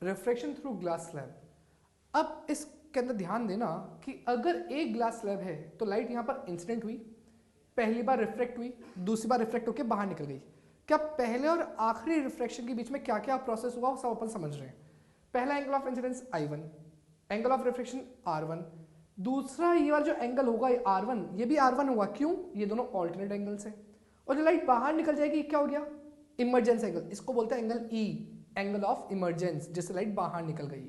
Refraction through glass slab. अब इसके अंदर ध्यान देना कि अगर एक ग्लास स्लैब है तो लाइट यहाँ पर इंसिडेंट हुई, पहली बार रिफ्लेक्ट हुई, दूसरी बार रिफ्लेक्ट होकर बाहर निकल गई। क्या पहले और आखिरी रिफ्रैक्शन के बीच में क्या क्या प्रोसेस हुआ सब अपन समझ रहे हैं। पहला angle of incidence I1, angle of refraction R1, दूसरा ये वाला जो एंगल होगा R1 ये भी R1 होगा, क्यों, ये दोनों ऑल्टरनेट एंगल्स हैं। और जो लाइट बाहर निकल जाएगी क्या हो गया, इमरजेंस एंगल, इसको बोलते हैं angle E, angle of emergence, जिससे लाइट बाहर निकल गई।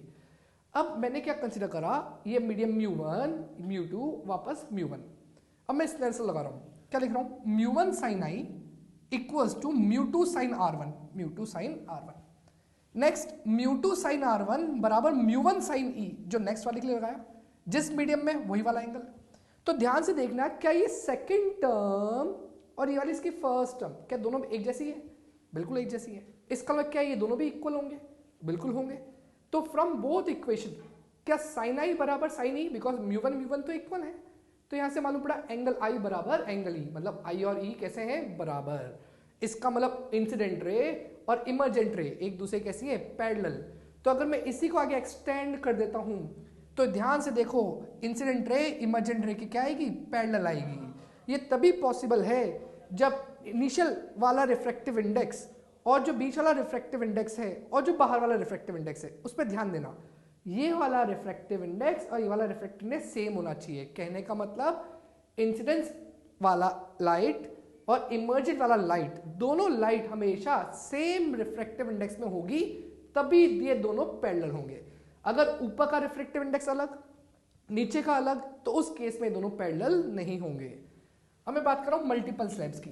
अब मैंने क्या कंसीडर करा, ये मीडियम μ1 μ2 वापस μ1। अब मैं स्नेल से लगा रहा हूं, क्या लिख रहा हूं, μ1 sin I equals to μ2 sin R1, μ2 sin R1। Next μ2 sin R1 बराबर μ1 sin E, जो नेक्स्ट वाले के लिए लगाया, जिस मीडियम में वही वाला एंगल। तो ध्यान से देखना, क्या ये सेकंड टर्म और ये वाली इसकी फर्स्ट टर्म क्या दोनों एक जैसी है, बिल्कुल एक जैसी है। इसका मतलब क्या ये दोनों भी इक्वल होंगे, बिल्कुल होंगे। तो फ्रॉम बोथ इक्वेशन क्या sin I बराबर sin E, बिकॉज μ1 तो इक्वल है, तो यहां से मालूम पड़ा एंगल I बराबर एंगल E, मतलब I और E कैसे हैं, बराबर। इसका मतलब इंसिडेंट रे और इमर्जेंट रे एक दूसरे कैसी है, पैरेलल। तो अगर मैं इसी को आगे एक्सटेंड कर देता हूं तो ध्यान से देखो, इंसिडेंट रे इमर्जेंट रे की क्या आएगी, पैरेलल आएगी। ये तभी पॉसिबल है जब इनिशियल वाला रिफ्रैक्टिव इंडेक्स और जो बीच वाला रिफ्रैक्टिव इंडेक्स है और जो बाहर वाला रिफ्रैक्टिव इंडेक्स है उस पर ध्यान देना, ये वाला रिफ्रैक्टिव इंडेक्स और ये वाला रिफ्रैक्टिव इंडेक्स सेम होना चाहिए। कहने का मतलब इंसिडेंस वाला लाइट और इमर्जेंट वाला लाइट, दोनों लाइट हमेशा सेम रिफ्रैक्टिव इंडेक्स में होगी, तभी ये दोनों पैरेलल होंगे। अगर ऊपर का रिफ्रैक्टिव इंडेक्स अलग, नीचे का अलग, तो उस केस में दोनों पैरेलल नहीं होंगे। अब मैं बात कर रहा हूं मल्टीपल स्लैब्स की,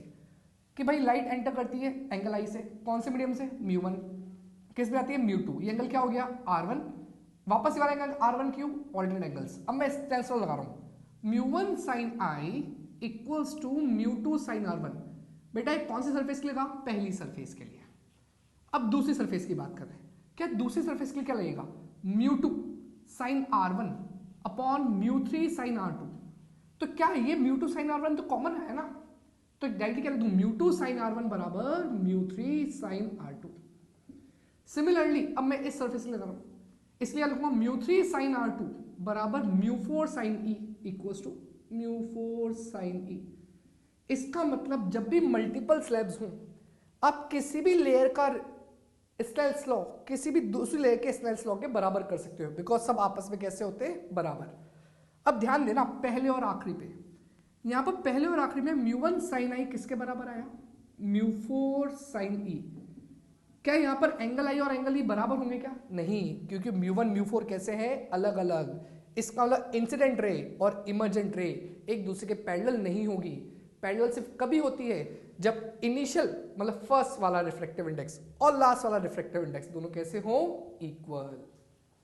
कि भाई लाइट एंटर करती है एंगल I से, कौन से मीडियम से, μ1, किस में आती है, μ2, ये एंगल क्या हो गया, R1, वापस ये वाला एंगल R1 क्यों, ऑल्टरनेट एंगल्स। अब मैं टेंसर लगा रहा हूं, μ1 sin I equals to μ2 sin R1। बेटा ये कौन सी सरफेस के लिए था, पहली सरफेस के लिए। अब दूसरी सरफेस की बात कर रहे हैं, क्या दूसरी सरफेस के लिए क्या लगेगा, μ2 sin R1 upon μ3 sin R2। तो क्या ये μ2 sin R1 तो कॉमन है ना, तो डायरेक्टली क्या लिख दूं, μ2 sin R1 बराबर μ3 sin R2। सिमिलरली अब मैं इस सरफेस के लिए लगा रहा हूं, इसलिए लिखूंगा μ3 sin R2 बराबर μ4 sin E equals to μ4 sin E। इसका मतलब जब भी मल्टीपल स्लैब्स हों, आप किसी भी लेयर का स्नेल्स लॉ किसी भी दूसरी लेयर के स्नेल्स लॉ के बराबर कर सकते हो, बिकॉज सब आपस में कैसे होते हैं, बराबर। अब ध्यान देना पहले और आखिरी पे, यहां पर पहले और आखिरी में μ1 sin I किसके बराबर आया, μ4 sin E। क्या यहां पर एंगल I और एंगल E बराबर होंगे क्या, नहीं, क्योंकि μ1 μ4 कैसे हैं, अलग अलग। इसका मतलब इंसिडेंट रे और इमर्जेंट रे एक दूसरे के पैरेलल नहीं होगी। पैरेलल सिर्फ कभी होती है जब इनिशियल मतलब फर्स्ट वाला रिफ्रैक्टिव इंडेक्स और लास्ट वाला रिफ्रैक्टिव इंडेक्स दोनों कैसे हो, इक्वल।